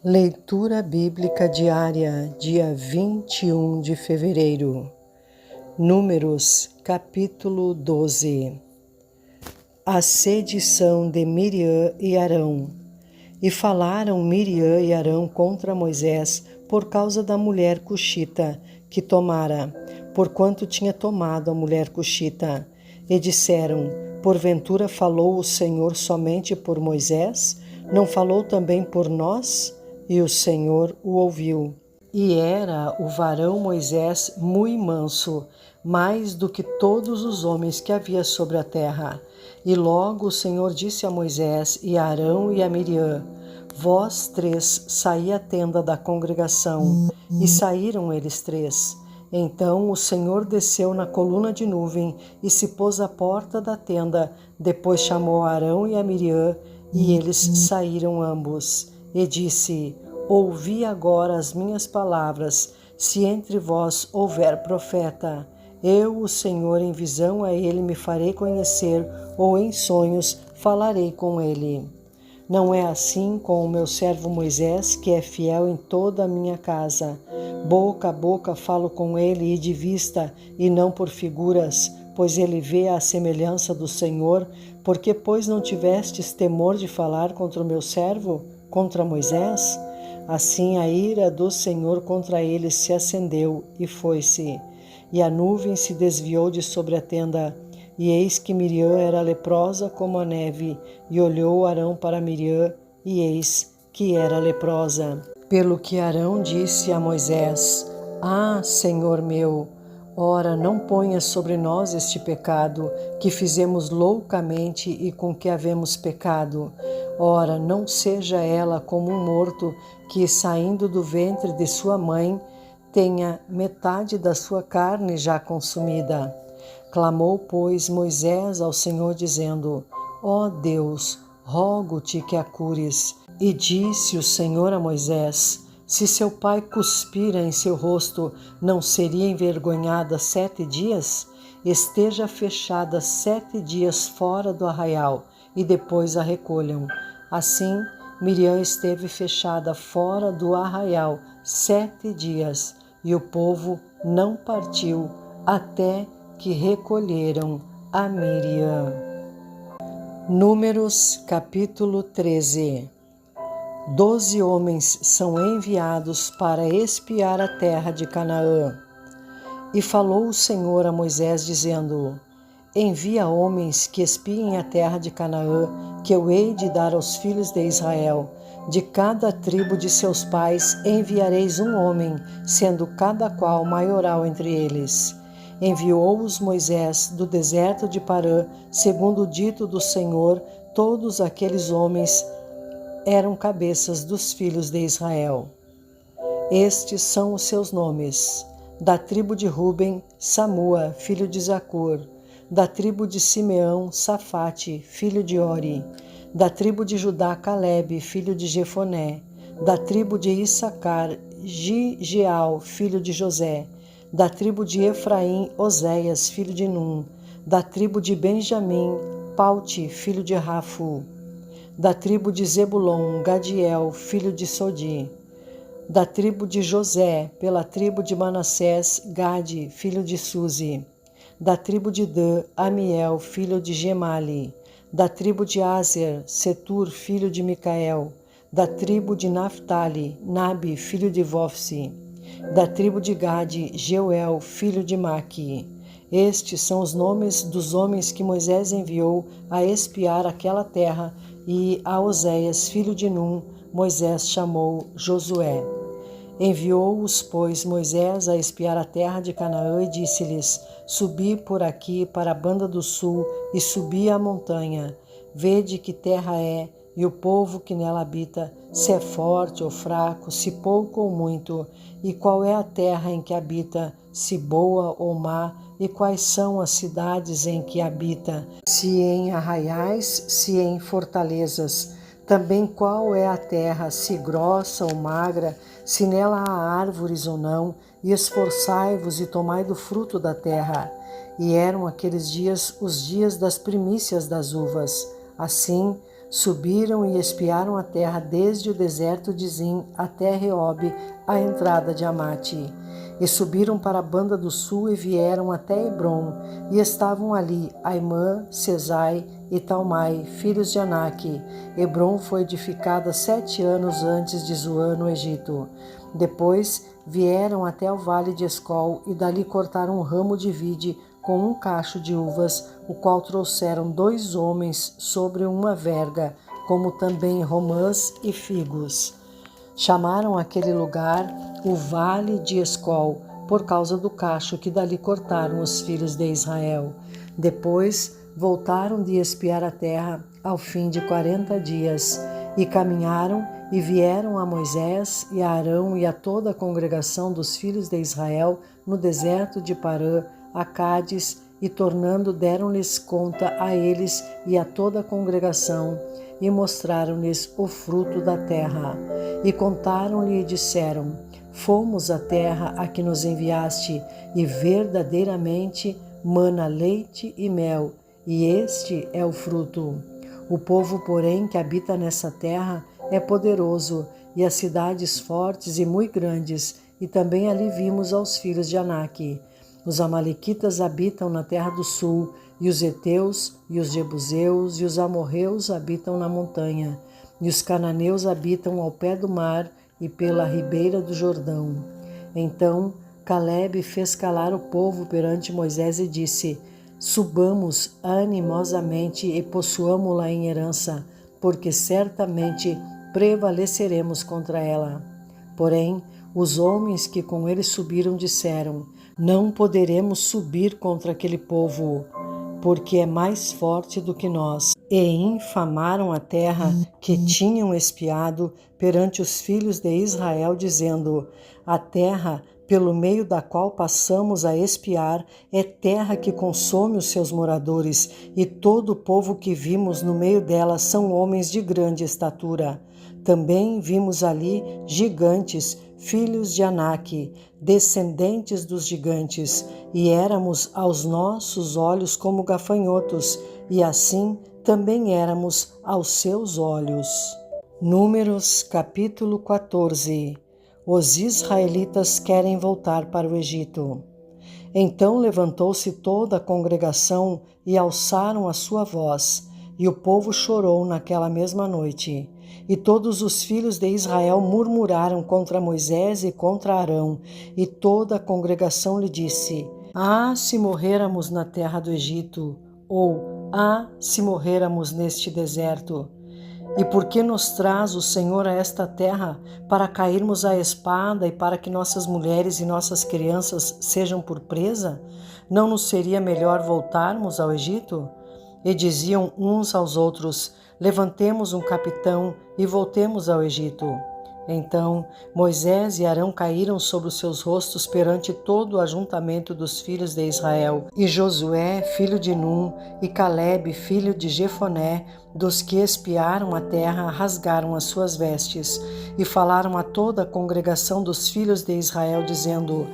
Leitura Bíblica Diária, dia 21 de fevereiro. Números, capítulo 12. A sedição de Miriam e Arão. E falaram Miriam e Arão contra Moisés por causa da mulher cuxita que tomara, porquanto tinha tomado a mulher cuxita. E disseram: porventura falou o Senhor somente por Moisés? Não falou também por nós? E o Senhor o ouviu. E era o varão Moisés muito manso, mais do que todos os homens que havia sobre a terra. E logo o Senhor disse a Moisés e a Arão e a Miriam: vós três saí à tenda da congregação. E saíram eles três. Então o Senhor desceu na coluna de nuvem e se pôs à porta da tenda. Depois chamou a Arão e a Miriam, e eles saíram ambos. E disse: ouvi agora as minhas palavras. Se entre vós houver profeta, eu, o Senhor, em visão a ele me farei conhecer, ou em sonhos falarei com ele. Não é assim com o meu servo Moisés, que é fiel em toda a minha casa. Boca a boca falo com ele e de vista, e não por figuras, pois ele vê a semelhança do Senhor. Porque, pois, não tivestes temor de falar contra o meu servo, contra Moisés? Assim a ira do Senhor contra ele se acendeu e foi-se. E a nuvem se desviou de sobre a tenda. E eis que Miriam era leprosa como a neve. E olhou Arão para Miriam, e eis que era leprosa. Pelo que Arão disse a Moisés: ah, Senhor meu, ora, não ponhas sobre nós este pecado, que fizemos loucamente e com que havemos pecado. Ora, não seja ela como um morto, que, saindo do ventre de sua mãe, tenha metade da sua carne já consumida. Clamou, pois, Moisés ao Senhor, dizendo: ó Deus, rogo-te que a cures. E disse o Senhor a Moisés: se seu pai cuspira em seu rosto, não seria envergonhada 7 dias? Esteja fechada 7 dias fora do arraial, e depois a recolham. Assim, Miriam esteve fechada fora do arraial 7 dias, e o povo não partiu até que recolheram a Miriam. Números, capítulo 13. 12 homens são enviados para espiar a terra de Canaã. E falou o Senhor a Moisés, dizendo: envia homens que espiem a terra de Canaã, que eu hei de dar aos filhos de Israel. De cada tribo de seus pais enviareis um homem, sendo cada qual maioral entre eles. Enviou-os Moisés do deserto de Parã, segundo o dito do Senhor. Todos aqueles homens eram cabeças dos filhos de Israel. Estes são os seus nomes: da tribo de Ruben, Samua, filho de Zacur; da tribo de Simeão, Safate, filho de Ori; da tribo de Judá, Calebe, filho de Jefoné; da tribo de Issacar, Gigeal, filho de José; da tribo de Efraim, Oséias, filho de Num; da tribo de Benjamim, Paute, filho de Rafu; da tribo de Zebulon, Gadiel, filho de Sodi; da tribo de José, pela tribo de Manassés, Gade, filho de Suzi; da tribo de Dan, Amiel, filho de Gemali; da tribo de Aser, Setur, filho de Micael; da tribo de Naphtali, Nabi, filho de Vofsi; da tribo de Gade, Jeuel, filho de Maqui. Estes são os nomes dos homens que Moisés enviou a espiar aquela terra, e a Oséias, filho de Num, Moisés chamou Josué. Enviou-os, pois, Moisés a espiar a terra de Canaã e disse-lhes: subi por aqui para a banda do sul e subi a montanha. Vede que terra é, e o povo que nela habita, se é forte ou fraco, se pouco ou muito, e qual é a terra em que habita, se boa ou má, e quais são as cidades em que habita, se em arraiais, se em fortalezas. Também qual é a terra, se grossa ou magra, se nela há árvores ou não, e esforçai-vos e tomai do fruto da terra. E eram aqueles dias os dias das primícias das uvas. Assim, Subiram e espiaram a terra desde o deserto de Zin até Reobe, a entrada de Amate. E subiram para a banda do sul e vieram até Hebrom, e estavam ali Aimã, Sesai e Talmai, filhos de Aнаque. Hebrom foi edificada 7 anos antes de Zoan, no Egito. Depois vieram até o vale de Escol, e dali cortaram um ramo de vide com um cacho de uvas, o qual trouxeram 2 homens sobre uma verga, como também romãs e figos. Chamaram aquele lugar o Vale de Escol, por causa do cacho que dali cortaram os filhos de Israel. Depois voltaram de espiar a terra ao fim de 40 dias, e caminharam e vieram a Moisés e a Arão e a toda a congregação dos filhos de Israel no deserto de Parã, a Cádiz, e tornando deram-lhes conta a eles e a toda a congregação, e mostraram-lhes o fruto da terra. E contaram-lhe e disseram: Fomos à terra a que nos enviaste, e verdadeiramente mana leite e mel, e este é o fruto. O povo, porém, que habita nessa terra é poderoso, e as cidades fortes e muito grandes, e também ali vimos aos filhos de Aнаque. Os amalequitas habitam na terra do sul, e os heteus, e os jebuseus, e os amorreus habitam na montanha, e os cananeus habitam ao pé do mar e pela ribeira do Jordão. Então Calebe fez calar o povo perante Moisés e disse: Subamos animosamente e possuamo-la em herança, porque certamente prevaleceremos contra ela. Porém, os homens que com ele subiram disseram: Não poderemos subir contra aquele povo, porque é mais forte do que nós. E infamaram a terra que tinham espiado perante os filhos de Israel, dizendo: A terra pelo meio da qual passamos a espiar é terra que consome os seus moradores, e todo o povo que vimos no meio dela são homens de grande estatura. Também vimos ali gigantes, filhos de Aнаque, descendentes dos gigantes, e éramos aos nossos olhos como gafanhotos, e assim também éramos aos seus olhos. Números capítulo 14. Os israelitas querem voltar para o Egito. Então levantou-se toda a congregação e alçaram a sua voz, e o povo chorou naquela mesma noite. E todos os filhos de Israel murmuraram contra Moisés e contra Arão, e toda a congregação lhe disse: se morrêramos na terra do Egito, ou se morrêramos neste deserto. E por que nos traz o Senhor a esta terra, para cairmos à espada e para que nossas mulheres e nossas crianças sejam por presa? Não nos seria melhor voltarmos ao Egito? E diziam uns aos outros: Levantemos um capitão e voltemos ao Egito. Então Moisés e Arão caíram sobre os seus rostos perante todo o ajuntamento dos filhos de Israel. E Josué, filho de Num, e Calebe, filho de Jefoné, dos que espiaram a terra, rasgaram as suas vestes, e falaram a toda a congregação dos filhos de Israel, dizendo: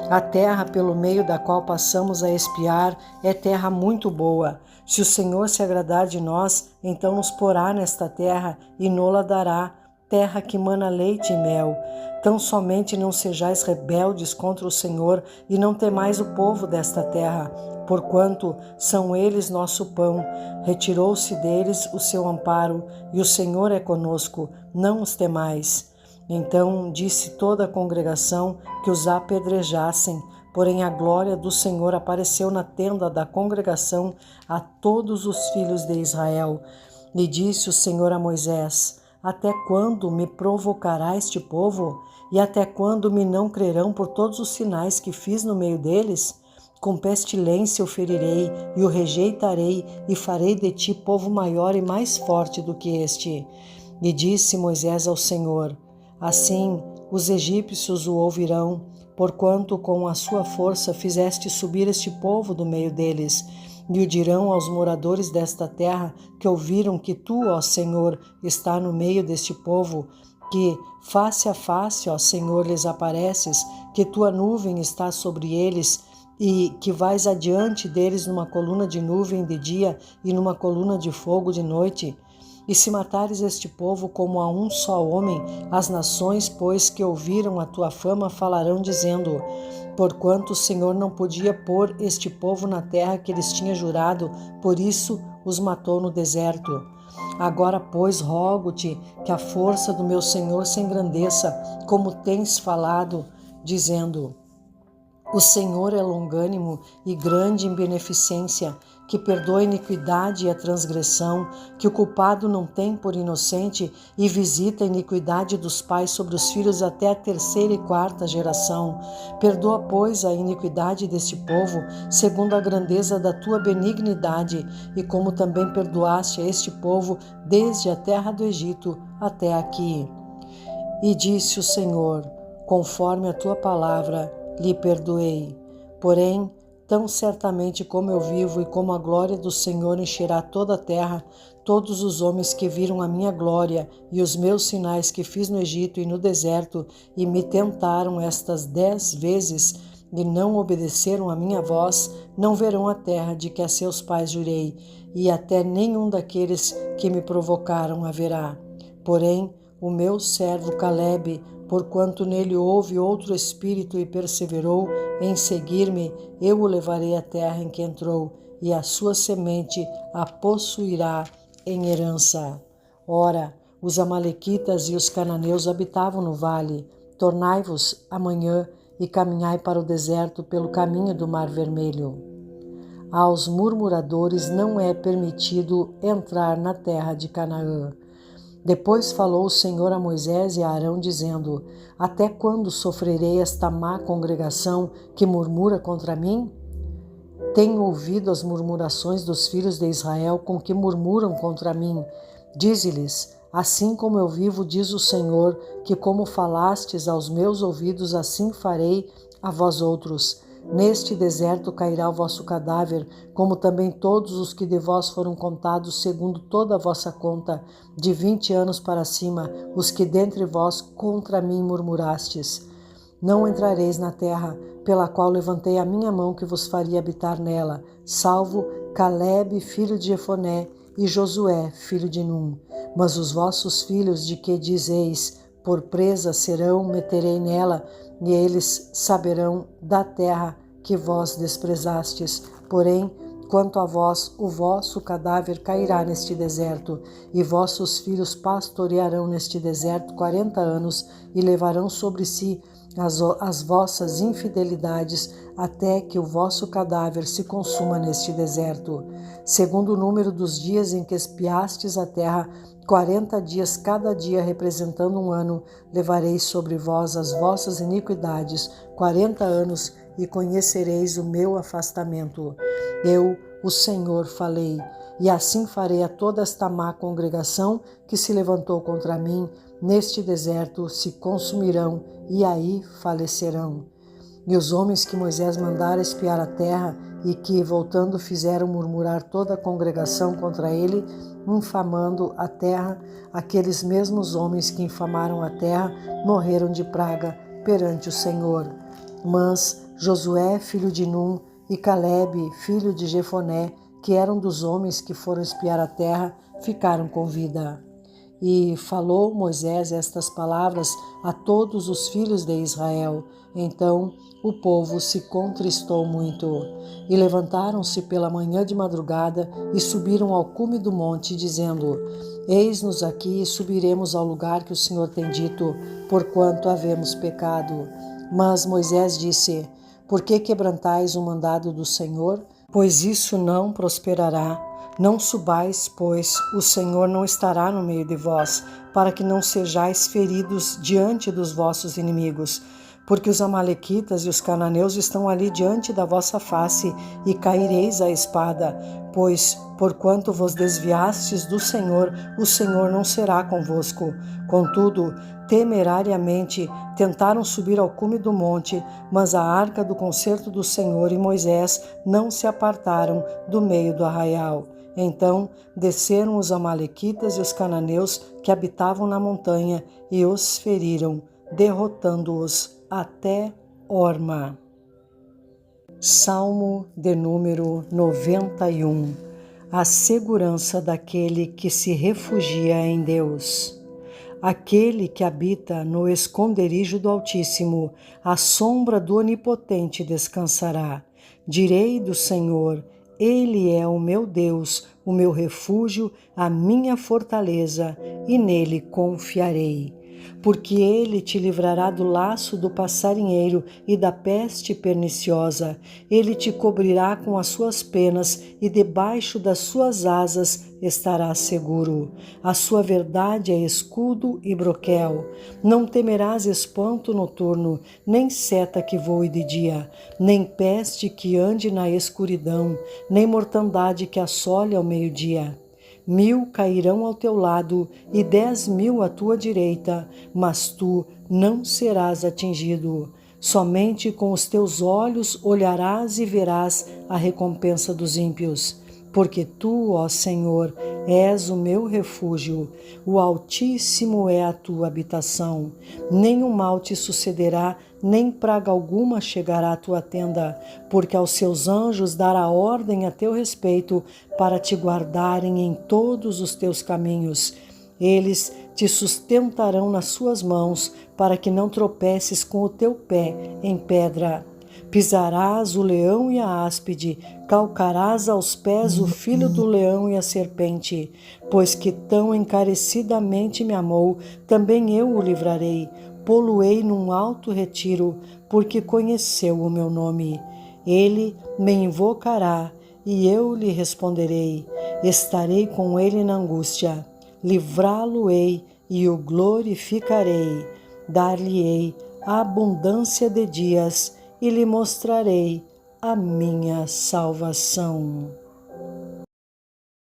A terra pelo meio da qual passamos a espiar é terra muito boa. Se o Senhor se agradar de nós, então nos porá nesta terra e nola dará, terra que mana leite e mel. Tão somente não sejais rebeldes contra o Senhor e não temais o povo desta terra, porquanto são eles nosso pão. Retirou-se deles o seu amparo, e o Senhor é conosco, não os temais. Então disse toda a congregação que os apedrejassem, porém a glória do Senhor apareceu na tenda da congregação a todos os filhos de Israel. E disse o Senhor a Moisés: Até quando me provocará este povo? E até quando me não crerão por todos os sinais que fiz no meio deles? Com pestilência o ferirei e o rejeitarei, e farei de ti povo maior e mais forte do que este. E disse Moisés ao Senhor: Assim os egípcios o ouvirão, porquanto com a sua força fizeste subir este povo do meio deles. E o dirão aos moradores desta terra, que ouviram que tu, ó Senhor, está no meio deste povo, que face a face, ó Senhor, lhes apareces, que tua nuvem está sobre eles, e que vais adiante deles numa coluna de nuvem de dia e numa coluna de fogo de noite. E se matares este povo como a um só homem, as nações, pois, que ouviram a tua fama, falarão, dizendo: porquanto o Senhor não podia pôr este povo na terra que lhes tinha jurado, por isso os matou no deserto. Agora, pois, rogo-te que a força do meu Senhor se engrandeça, como tens falado, dizendo: o Senhor é longânimo e grande em beneficência, que perdoa a iniquidade e a transgressão, que o culpado não tem por inocente e visita a iniquidade dos pais sobre os filhos até a 3ª e 4ª geração. Perdoa, pois, a iniquidade deste povo, segundo a grandeza da tua benignidade, e como também perdoaste a este povo desde a terra do Egito até aqui. E disse o Senhor: conforme a tua palavra, lhe perdoei. Porém, tão certamente como eu vivo e como a glória do Senhor encherá toda a terra, todos os homens que viram a minha glória e os meus sinais que fiz no Egito e no deserto e me tentaram estas 10 vezes e não obedeceram a minha voz, não verão a terra de que a seus pais jurei, e até nenhum daqueles que me provocaram haverá. Porém, o meu servo Calebe, porquanto nele houve outro espírito e perseverou em seguir-me, eu o levarei à terra em que entrou, e a sua semente a possuirá em herança. Ora, os amalequitas e os cananeus habitavam no vale. Tornai-vos amanhã e caminhai para o deserto pelo caminho do Mar Vermelho. Aos murmuradores não é permitido entrar na terra de Canaã. Depois falou o Senhor a Moisés e a Arão, dizendo: até quando sofrerei esta má congregação que murmura contra mim? Tenho ouvido as murmurações dos filhos de Israel com que murmuram contra mim. Dize-lhes: assim como eu vivo, diz o Senhor, que como falastes aos meus ouvidos, assim farei a vós outros. Neste deserto cairá o vosso cadáver, como também todos os que de vós foram contados segundo toda a vossa conta, de 20 anos para cima, os que dentre vós contra mim murmurastes. Não entrareis na terra, pela qual levantei a minha mão que vos faria habitar nela, salvo Calebe, filho de Jefoné, e Josué, filho de Num. Mas os vossos filhos, de que dizeis, por presa serão, meterei nela, e eles saberão da terra que vós desprezastes. Porém, quanto a vós, o vosso cadáver cairá neste deserto, e vossos filhos pastorearão neste deserto 40 anos, e levarão sobre si as vossas infidelidades, até que o vosso cadáver se consuma neste deserto. Segundo o número dos dias em que espiastes a terra, 40 dias cada dia representando um ano, levareis sobre vós as vossas iniquidades, 40 anos, e conhecereis o meu afastamento. Eu, o Senhor, falei, e assim farei a toda esta má congregação que se levantou contra mim. Neste deserto se consumirão e aí falecerão. E os homens que Moisés mandara espiar a terra e que, voltando, fizeram murmurar toda a congregação contra ele, infamando a terra, aqueles mesmos homens que infamaram a terra morreram de praga perante o Senhor. Mas Josué, filho de Num, e Calebe, filho de Jefoné, que eram dos homens que foram espiar a terra, ficaram com vida. E falou Moisés estas palavras a todos os filhos de Israel. Então o povo se contristou muito. E levantaram-se pela manhã de madrugada e subiram ao cume do monte, dizendo: eis-nos aqui e subiremos ao lugar que o Senhor tem dito, porquanto havemos pecado. Mas Moisés disse: por que quebrantais o mandado do Senhor? Pois isso não prosperará. Não subais, pois o Senhor não estará no meio de vós, para que não sejais feridos diante dos vossos inimigos. Porque os amalequitas e os cananeus estão ali diante da vossa face, e caireis à espada. Pois, porquanto vos desviastes do Senhor, o Senhor não será convosco. Contudo, temerariamente tentaram subir ao cume do monte, mas a arca do concerto do Senhor e Moisés não se apartaram do meio do arraial. Então desceram os amalequitas e os cananeus que habitavam na montanha e os feriram, derrotando-os até Horma. Salmo de número 91. a segurança daquele que se refugia em Deus. Aquele que habita no esconderijo do Altíssimo, à sombra do Onipotente descansará. Direi do Senhor: Ele é o meu Deus, o meu refúgio, a minha fortaleza, e nele confiarei. Porque ele te livrará do laço do passarinheiro e da peste perniciosa. Ele te cobrirá com as suas penas e debaixo das suas asas estarás seguro. A sua verdade é escudo e broquel. Não temerás espanto noturno, nem seta que voe de dia, nem peste que ande na escuridão, nem mortandade que assole ao meio-dia. 1000 cairão ao teu lado e 10.000 à tua direita, mas tu não serás atingido. Somente com os teus olhos olharás e verás a recompensa dos ímpios. Porque tu, ó Senhor, és o meu refúgio, o Altíssimo é a tua habitação. Nenhum mal te sucederá, nem praga alguma chegará à tua tenda, porque aos seus anjos dará ordem a teu respeito para te guardarem em todos os teus caminhos. Eles te sustentarão nas suas mãos, para que não tropeces com o teu pé em pedra. Pisarás o leão e a áspide, calcarás aos pés o filho do leão e a serpente. Pois que tão encarecidamente me amou, também eu o livrarei. Pô-lo-ei num alto retiro, porque conheceu o meu nome. Ele me invocará, e eu lhe responderei. Estarei com ele na angústia. Livrá-lo-ei e o glorificarei. Dar-lhe-ei abundância de dias e lhe mostrarei a minha salvação.